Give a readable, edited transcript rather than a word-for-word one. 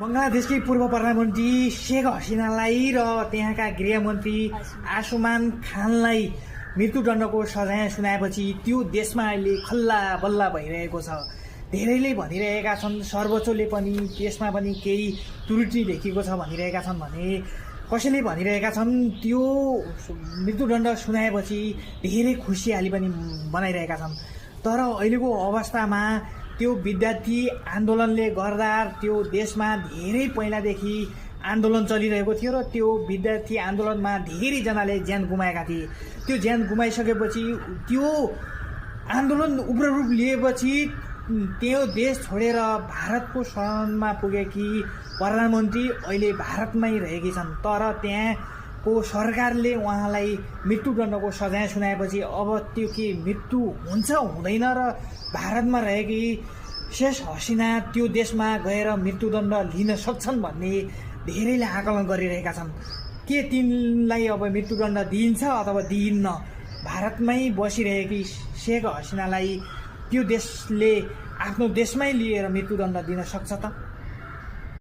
बङ्गलादेशकै पूर्व प्रधानमन्त्री शेख हसिनालाई र त्यहाँका गृहमन्त्री आसुमान खानलाई मृत्युदण्डको सजाय सुनाएपछि त्यो देशमा अहिले खल्ला बल्ला भइरहेको छ। धेरैले भनिरहेका छन्, सर्वोच्चले पनि त्यसमा पनि केही त्रुटि देखिएको छ भनिरहेका छन् भने कसैले भनिरहेका छन् त्यो मृत्युदण्ड सुनाएपछि धेरै खुसियाली पनि बनाइरहेका छन्। तर अहिलेको अवस्थामा त्यो विद्यार्थी आन्दोलनले गर्दा त्यो देशमा धेरै पहिलादेखि आन्दोलन चलिरहेको थियो र त्यो विद्यार्थी आन्दोलनमा धेरैजनाले ज्यान गुमाएका थिए। त्यो ज्यान गुमाइसकेपछि त्यो आन्दोलन उग्र रूप लिएपछि त्यो देश छोडेर भारतको शरणमा पुगेकी प्रधानमन्त्री अहिले भारतमै रहेकी छन्। तर त्यहाँको सरकारले उहाँलाई मृत्युदण्डको सजाय सुनाएपछि अब त्यो के मृत्यु हुन्छ हुँदैन र भारतमा रहेकी शेख हसिना त्यो देशमा गएर मृत्युदण्ड लिन सक्छन् भन्ने धेरैले आकलन गरिरहेका छन्। के तिनलाई अब मृत्युदण्ड दिइन्छ अथवा दिइन्न? भारतमै बसिरहेकी शेख हसिनालाई त्यो देशले आफ्नो देशमै लिएर मृत्युदण्ड दिन सक्छ त?